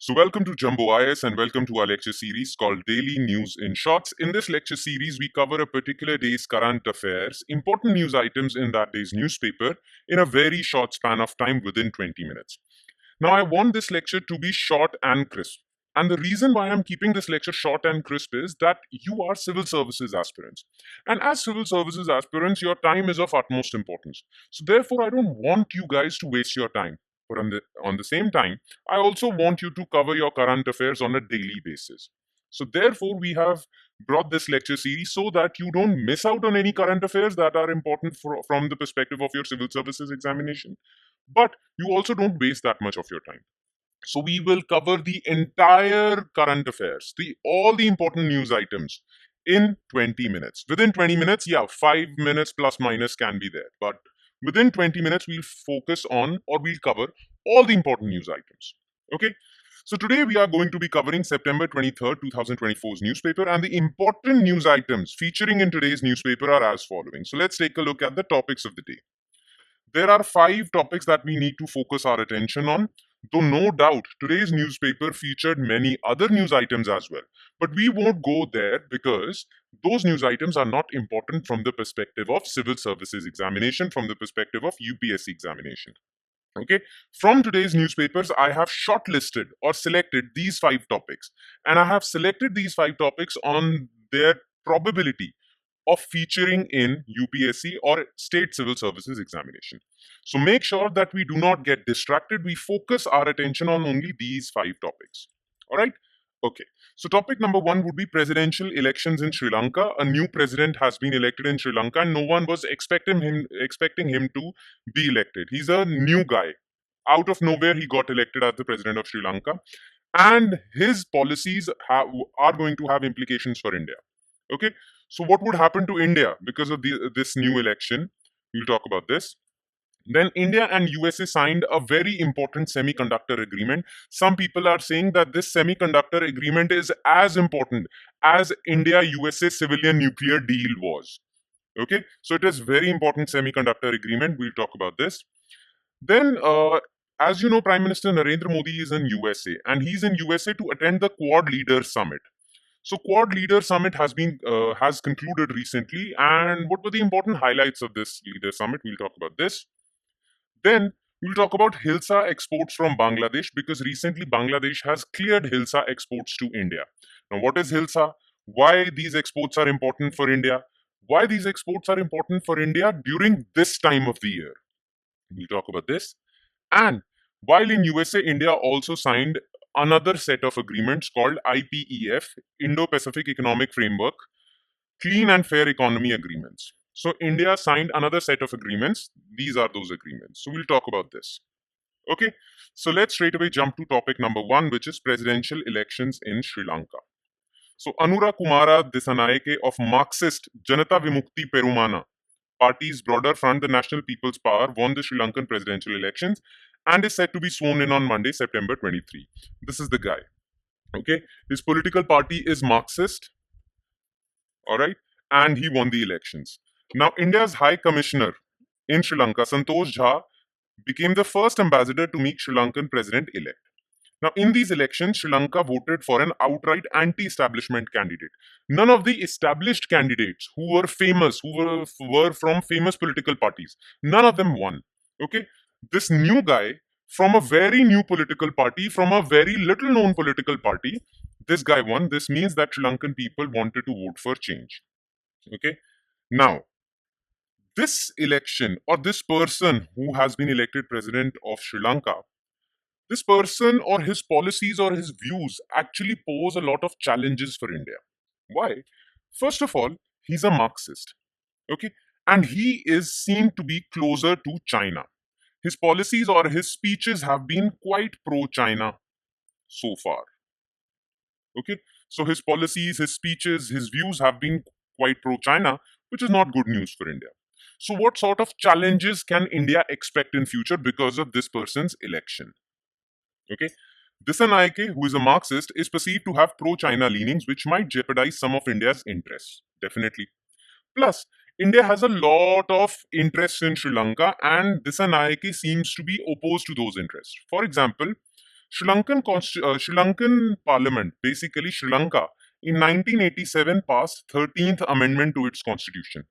So, welcome to Jumbo IS and welcome to our lecture series called Daily News in Shorts. In this lecture series, we cover a particular day's current affairs, important news items in that day's newspaper in a very short span of time within 20 minutes. Now, I want this lecture to be short and crisp. And the reason why I'm keeping this lecture short and crisp is that you are civil services aspirants. And as civil services aspirants, your time is of utmost importance. So, therefore, I don't want you guys to waste your time. But on the same time, I also want you to cover your current affairs on a daily basis. So, therefore, we have brought this lecture series so that you don't miss out on any current affairs that are important from the perspective of your civil services examination. But you also don't waste that much of your time. So we will cover the entire current affairs, all the important news items in 20 minutes. Within 20 minutes, yeah, 5 minutes plus minus can be there. But within 20 minutes, we'll focus on or we'll cover all the important news items. Okay. So today we are going to be covering September 23rd, 2024's newspaper, and the important news items featuring in today's newspaper are as following. So let's take a look at the topics of the day. There are 5 topics that we need to focus our attention on, though no doubt today's newspaper featured many other news items as well. But we won't go there because those news items are not important from the perspective of civil services examination, from the perspective of UPSC examination. Okay, from today's newspapers, I have shortlisted or selected these 5 topics, and I have selected these 5 topics on their probability of featuring in UPSC or state civil services examination. So make sure that we do not get distracted. We focus our attention on only these 5 topics. All right? Okay. So topic number 1 would be presidential elections in Sri Lanka. A new president has been elected in Sri Lanka and no one was expecting him to be elected. He's a new guy. Out of nowhere, he got elected as the president of Sri Lanka. And his policies are going to have implications for India. Okay, so what would happen to India because of this new election? We'll talk about this. Then India and USA signed a very important semiconductor agreement. Some people are saying that this semiconductor agreement is as important as India-USA civilian nuclear deal was. Okay, so it is very important semiconductor agreement. We'll talk about this. Then, as you know, Prime Minister Narendra Modi is in USA, and he's in USA to attend the Quad Leaders Summit. So Quad Leader Summit has concluded recently, and what were the important highlights of this Leader Summit? We'll talk about this. Then we'll talk about Hilsa Exports from Bangladesh because recently Bangladesh has cleared Hilsa Exports to India. Now, what is Hilsa? Why these exports are important for India? Why these exports are important for India during this time of the year? We'll talk about this. And while in USA, India also signed another set of agreements called IPEF, Indo-Pacific Economic Framework, Clean and Fair Economy Agreements. So India signed another set of agreements. These are those agreements. So we'll talk about this. Okay, so let's straight away jump to topic number 1, which is presidential elections in Sri Lanka. So Anura Kumara Dissanayake of Marxist Janata Vimukti Perumana party's broader front, the National People's Power, won the Sri Lankan presidential elections and is set to be sworn in on Monday, September 23. This is the guy. Okay, his political party is Marxist. All right, and he won the elections. Now, India's High Commissioner in Sri Lanka, Santosh Jha, became the first ambassador to meet Sri Lankan president-elect. Now, in these elections, Sri Lanka voted for an outright anti-establishment candidate. None of the established candidates who were famous, were from famous political parties, none of them won. Okay, this new guy from a very new political party, from a very little known political party, this guy won. This means that Sri Lankan people wanted to vote for change. Okay, now this election or this person who has been elected president of Sri Lanka, this person or his policies or his views actually pose a lot of challenges for India. Why? First of all, he's a Marxist. Okay, and he is seen to be closer to China. His policies or his speeches have been quite pro-China so far. Okay, so his policies, his speeches, his views have been quite pro-China, which is not good news for India. So what sort of challenges can India expect in future because of this person's election? Okay, Dissanayake, who is a Marxist, is perceived to have pro-China leanings which might jeopardize some of India's interests. Definitely. Plus, India has a lot of interests in Sri Lanka and Dissanayake seems to be opposed to those interests. For example, Sri Lankan Parliament, basically Sri Lanka, in 1987 passed 13th Amendment to its constitution.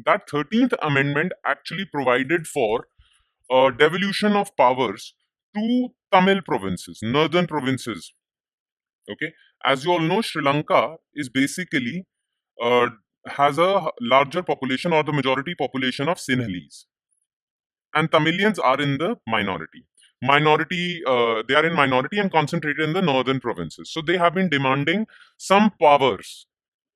That 13th Amendment actually provided for devolution of powers to Tamil provinces, northern provinces. Okay, as you all know, Sri Lanka is basically uh, has a larger population or the majority population of Sinhalese, and Tamilians are in the minority. They are in minority and concentrated in the northern provinces. So they have been demanding some powers.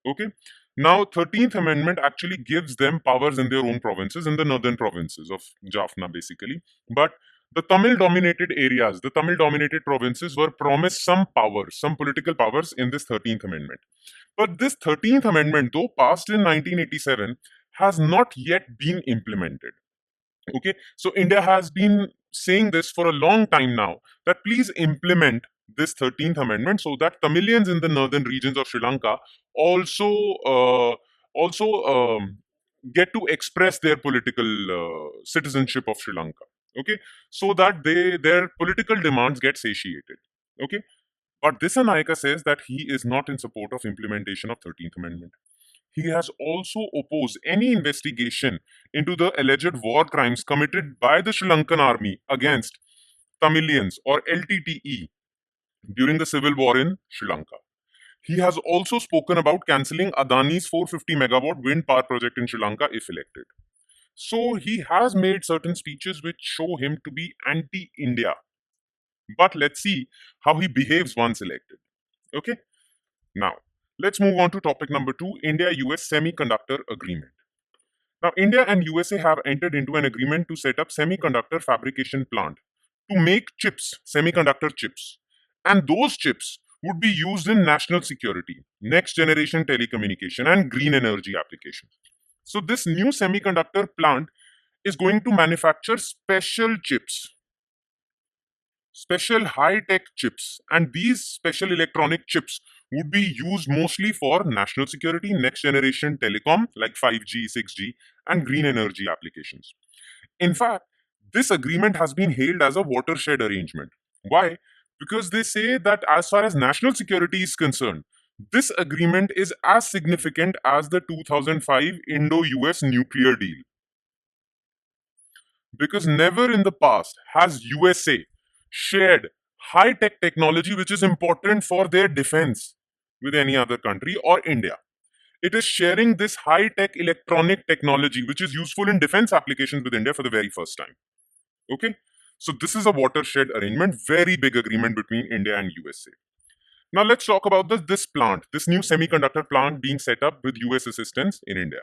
Okay. Now, 13th Amendment actually gives them powers in their own provinces, in the northern provinces of Jaffna, basically. But the Tamil dominated provinces were promised some powers, some political powers in this 13th Amendment. But this 13th Amendment, though passed in 1987, has not yet been implemented. Okay, so India has been saying this for a long time now that please implement this 13th Amendment so that Tamilians in the northern regions of Sri Lanka also also get to express their political citizenship of Sri Lanka. Okay, so that their political demands get satiated. Okay, but Dissanayaka says that he is not in support of implementation of 13th Amendment. He has also opposed any investigation into the alleged war crimes committed by the Sri Lankan army against Tamilians or LTTE during the civil war in Sri Lanka. He has also spoken about cancelling Adani's 450 megawatt wind power project in Sri Lanka if elected. So he has made certain speeches which show him to be anti India. But let's see how he behaves once elected. Okay? Now, let's move on to topic number 2, India US Semiconductor Agreement. Now, India and USA have entered into an agreement to set up semiconductor fabrication plant to make chips, semiconductor chips. And those chips would be used in national security, next generation telecommunication, and green energy applications. So, this new semiconductor plant is going to manufacture special chips, special high tech chips, and these special electronic chips would be used mostly for national security, next generation telecom like 5G, 6G, and green energy applications. In fact, this agreement has been hailed as a watershed arrangement. Why? Because they say that as far as national security is concerned, this agreement is as significant as the 2005 Indo US nuclear deal. Because never in the past has USA shared high tech technology which is important for their defense with any other country or India. It is sharing this high tech electronic technology which is useful in defense applications with India for the very first time. Okay? So this is a watershed arrangement, very big agreement between India and USA. Now let's talk about this plant, this new semiconductor plant being set up with US assistance in India.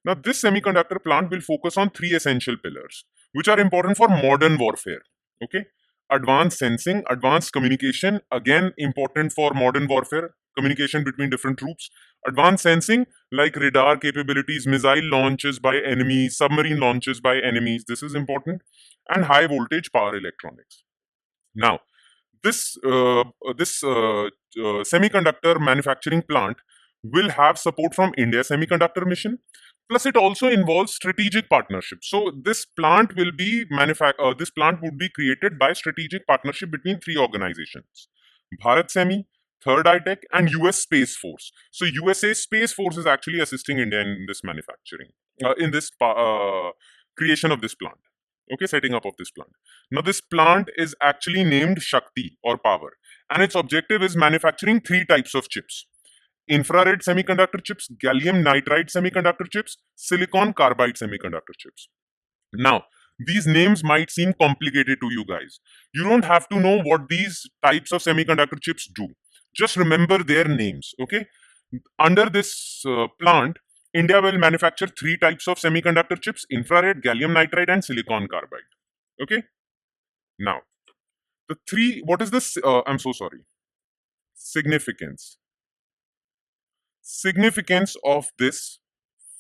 Now, this semiconductor plant will focus on three essential pillars, which are important for modern warfare. Okay, advanced sensing, advanced communication, again important for modern warfare, communication between different troops. Advanced sensing, like radar capabilities, missile launches by enemies, submarine launches by enemies. This is important, and high voltage power electronics. Now, this semiconductor manufacturing plant will have support from India Semiconductor Mission. Plus, it also involves strategic partnerships. So, this plant would be created by strategic partnership between three organizations: Bharat Semi, Third Eye Tech, and US Space Force. So, USA Space Force is actually assisting India in this manufacturing, in this creation of this plant. Okay, setting up of this plant. Now, this plant is actually named Shakti or power, and its objective is manufacturing three types of chips: infrared semiconductor chips, gallium nitride semiconductor chips, silicon carbide semiconductor chips. Now, these names might seem complicated to you guys. You don't have to know what these types of semiconductor chips do. Just remember their names, okay? Under this plant, India will manufacture three types of semiconductor chips: infrared, gallium nitride, and silicon carbide. Okay? Now, what is this? I'm so sorry. Significance. Significance of this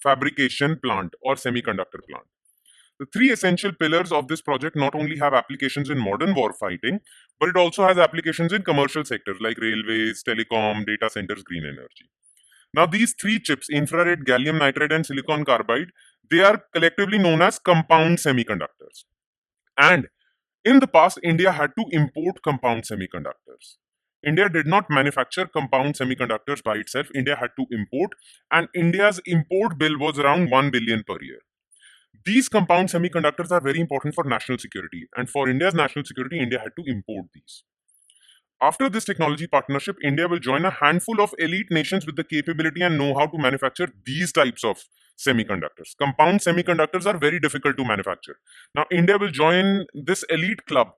fabrication plant or semiconductor plant. The three essential pillars of this project not only have applications in modern war fighting, but it also has applications in commercial sectors like railways, telecom, data centers, green energy. Now, these three chips, infrared, gallium nitride, and silicon carbide, they are collectively known as compound semiconductors. And In the past, India had to import compound semiconductors. India did not manufacture compound semiconductors by itself. India had to import, and India's import bill was around 1 billion per year. These compound semiconductors are very important for national security, and for India's national security, India had to import these. After this technology partnership, India will join a handful of elite nations with the capability and know how to manufacture these types of semiconductors. Compound semiconductors are very difficult to manufacture. Now, India will join this elite club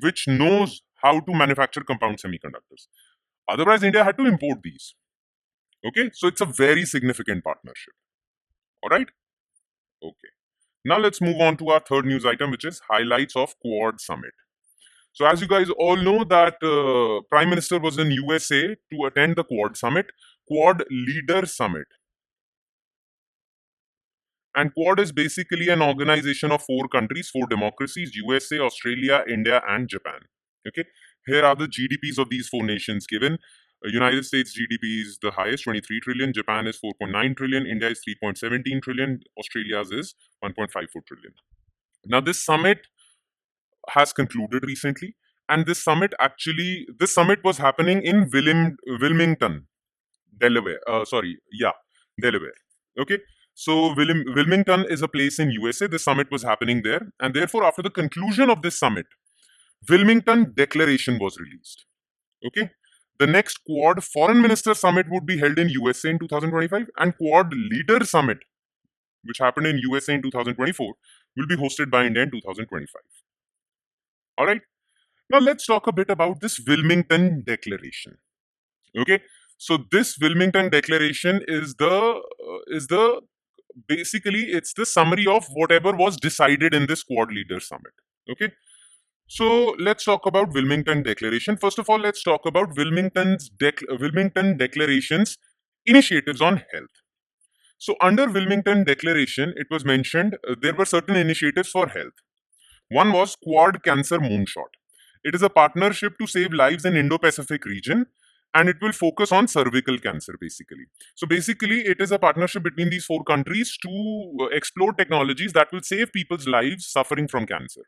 which knows how to manufacture compound semiconductors. Otherwise, India had to import these. Okay, so it's a very significant partnership. All right. Okay. Now let's move on to our third news item, which is highlights of Quad Summit. So as you guys all know that Prime Minister was in USA to attend the Quad Summit, Quad Leader Summit. And Quad is basically an organization of four countries, four democracies: USA, Australia, India, and Japan. Okay, here are the GDPs of these four nations given. United States GDP is the highest, 23 trillion. Japan is 4.9 trillion. India is 3.17 trillion. Australia's is 1.54 trillion. Now, this summit has concluded recently, and this summit was happening in Wilmington, Delaware. Delaware. Okay. So Wilmington is a place in USA. The summit was happening there, and therefore, after the conclusion of this summit, Wilmington Declaration was released. Okay. The next Quad Foreign Minister Summit would be held in USA in 2025, and Quad Leader Summit, which happened in USA in 2024, will be hosted by India in 2025. All right. Now let's talk a bit about this Wilmington Declaration. Okay. So this Wilmington Declaration is the basically it's the summary of whatever was decided in this Quad Leader Summit. Okay. So let's talk about Wilmington Declaration. First of all, let's talk about Wilmington Declaration's initiatives on health. So under Wilmington Declaration, it was mentioned there were certain initiatives for health. One was Quad Cancer Moonshot. It is a partnership to save lives in Indo-Pacific region, and it will focus on cervical cancer basically. So basically, it is a partnership between these four countries to explore technologies that will save people's lives suffering from cancer.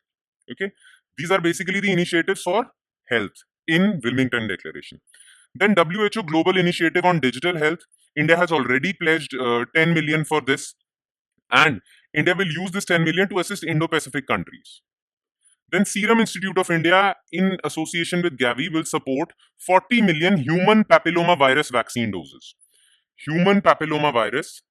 Okay, these are basically the initiatives for health in Wilmington Declaration. Then WHO Global Initiative on Digital Health. India has already pledged 10 million for this, and India will use this 10 million to assist Indo-Pacific countries. Then Serum Institute of India, in association with Gavi, will support 40 million human papilloma virus vaccine doses. Human papilloma virus.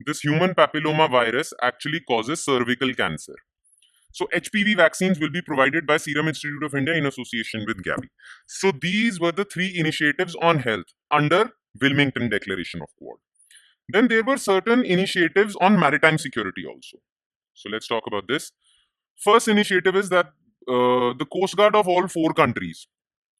This human papilloma virus actually causes cervical cancer. So HPV vaccines will be provided by Serum Institute of India in association with Gavi. So these were the three initiatives on health under Wilmington Declaration of Quad. Then there were certain initiatives on maritime security also. So let's talk about this. First initiative is that the Coast Guard of all four countries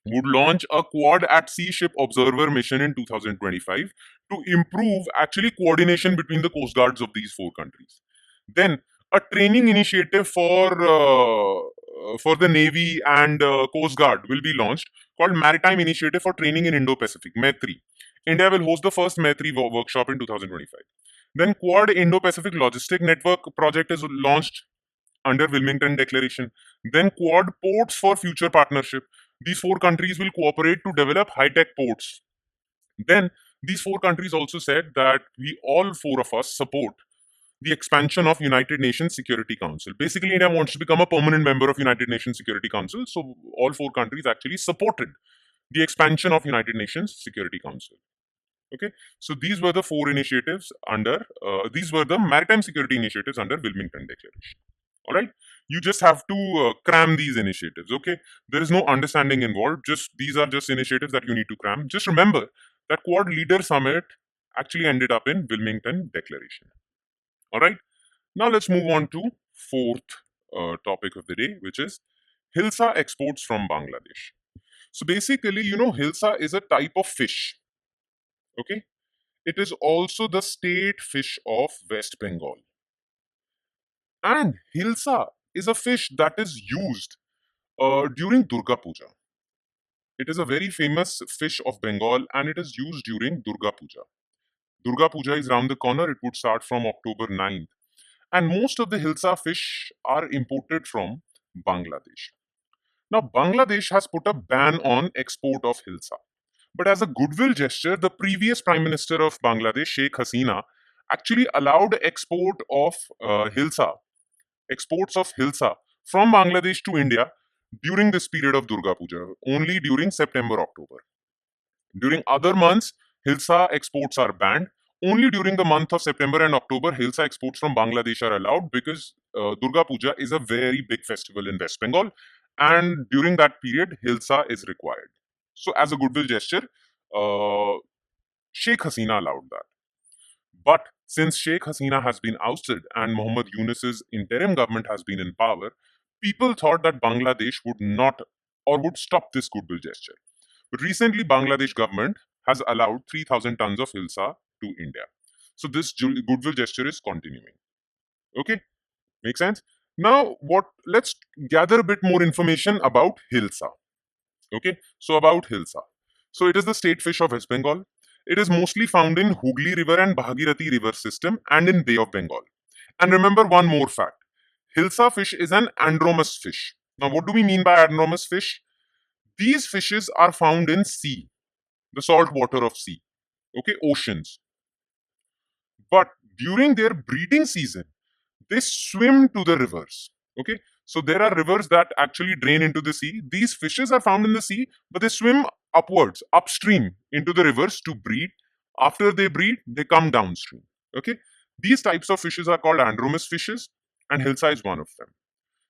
would launch a Quad at Sea Ship Observer mission in 2025 to improve actually coordination between the Coast Guards of these four countries. Then a training initiative for the Navy and Coast Guard will be launched called Maritime Initiative for Training in Indo-Pacific, METRI. India will host the first METRI workshop in 2025. Then Quad Indo-Pacific Logistic Network project is launched under Wilmington Declaration. Then Quad Ports for Future Partnership. These four countries will cooperate to develop high-tech ports. Then these four countries also said that we all four of us support the expansion of United Nations Security Council. Basically, India wants to become a permanent member of United Nations Security Council. So all four countries actually supported the expansion of United Nations Security Council. Okay, so these were the four initiatives these were the maritime security initiatives under Wilmington Declaration. All right, you just have to cram these initiatives. Okay, there is no understanding involved. Just these are just initiatives that you need to cram. Just remember that Quad Leader Summit actually ended up in Wilmington Declaration. All right, now let's move on to fourth topic of the day, which is Hilsa Exports from Bangladesh. So basically, Hilsa is a type of fish. Okay, it is also the state fish of West Bengal. And Hilsa is a fish that is used during Durga Puja. It is a very famous fish of Bengal and it is used during Durga Puja. Durga Puja is round the corner. It would start from October 9th. and most of the Hilsa fish are imported from Bangladesh. Now, Bangladesh has put a ban on export of Hilsa. But as a goodwill gesture, the previous Prime Minister of Bangladesh, Sheikh Hasina, actually allowed exports of Hilsa from Bangladesh to India during this period of Durga Puja, only during September, October. During other months, Hilsa exports are banned. Only during the month of September and October, Hilsa exports from Bangladesh are allowed because Durga Puja is a very big festival in West Bengal, and during that period, Hilsa is required. So, as a goodwill gesture, uh, Sheikh Hasina allowed that. But since Sheikh Hasina has been ousted and Muhammad Yunus's interim government has been in power, people thought that Bangladesh would not or would stop this goodwill gesture. But recently, Bangladesh government has allowed 3,000 tons of Hilsa to India. So this goodwill gesture is continuing. Okay, makes sense. Now, what? Let's gather a bit more information about Hilsa. Okay, so about Hilsa. So it is the state fish of West Bengal. It is mostly found in Hooghly River and Bhagirathi River system and in Bay of Bengal. And remember one more fact. Hilsa fish is an andromous fish. Now, what do we mean by andromous fish? These fishes are found in sea, the salt water of sea, okay, oceans. But during their breeding season, they swim to the rivers. Okay, so there are rivers that actually drain into the sea. These fishes are found in the sea, but they swim upwards, upstream into the rivers to breed. After they breed, they come downstream. Okay, these types of fishes are called andromous fishes, and Hilsa is one of them.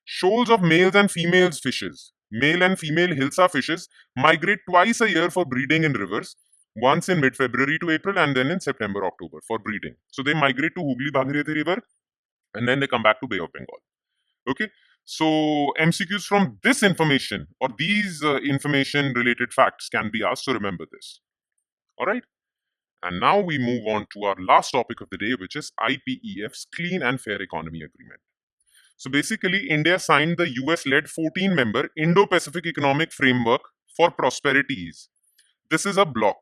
Shoals of males and females fishes, male and female Hilsa fishes, migrate twice a year for breeding in rivers, once in mid-February to April and then in September, October for breeding. So they migrate to Hooghly Bhagirathi River and then they come back to Bay of Bengal. Okay, so MCQs from this information or these information related facts can be asked, so remember this. All right, and now we move on to our last topic of the day, which is IPEF's Clean and Fair Economy Agreement. So basically, India signed the US led 14 member Indo Pacific Economic Framework for Prosperities. This is a bloc.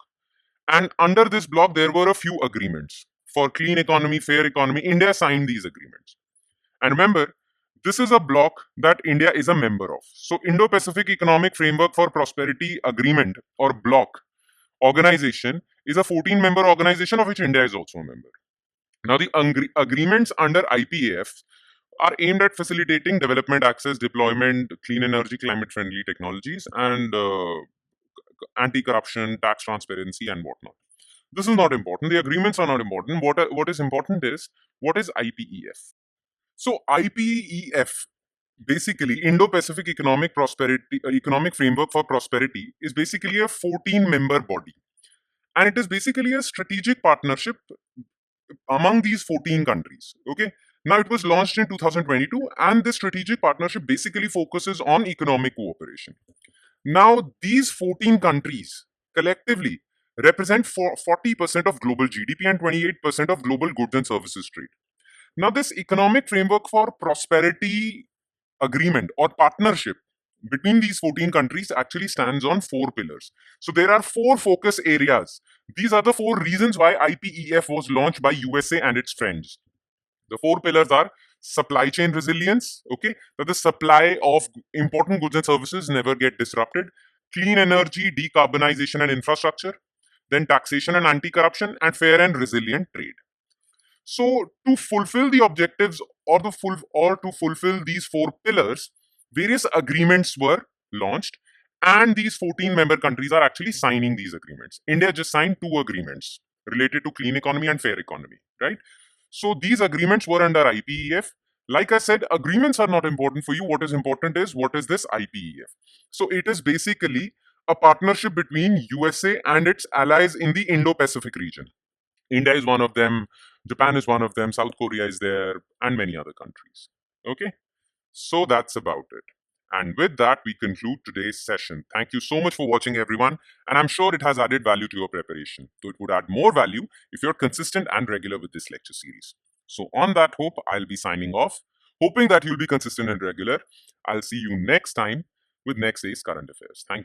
And under this bloc, there were a few agreements for clean economy, fair economy. India signed these agreements. And remember, this is a bloc that India is a member of. So, Indo Pacific Economic Framework for Prosperity Agreement or bloc organization is a 14 member organization of which India is also a member. Now, the agreements under IPEF are aimed at facilitating development access, deployment, clean energy, climate friendly technologies, and anti corruption, tax transparency, and whatnot. This is not important. The agreements are not important. What is important is what is IPEF? So, IPEF, basically, Indo Pacific Economic Framework for Prosperity, is basically a 14 member body. And it is basically a strategic partnership among these 14 countries. Okay. Now, it was launched in 2022, and this strategic partnership basically focuses on economic cooperation. Now, these 14 countries collectively represent 40% of global GDP and 28% of global goods and services trade. Now, this economic framework for prosperity agreement or partnership between these 14 countries actually stands on four pillars. So there are four focus areas. These are the four reasons why IPEF was launched by USA and its friends. The four pillars are supply chain resilience, okay, that the supply of important goods and services never get disrupted, clean energy, decarbonization and infrastructure, then taxation and anti-corruption, and fair and resilient trade. So to fulfill the objectives or to fulfill these four pillars, various agreements were launched, and these 14 member countries are actually signing these agreements. India just signed two agreements related to clean economy and fair economy, right? So these agreements were under IPEF. Like I said, agreements are not important for you. What is important is what is this IPEF? So it is basically a partnership between USA and its allies in the Indo-Pacific region. India is one of them, Japan is one of them, South Korea is there, and many other countries. Okay, so that's about it. And with that, we conclude today's session. Thank you so much for watching, everyone. And I'm sure it has added value to your preparation. So it would add more value if you're consistent and regular with this lecture series. So on that hope, I'll be signing off, hoping that you'll be consistent and regular. I'll see you next time with next day's current affairs. Thank you.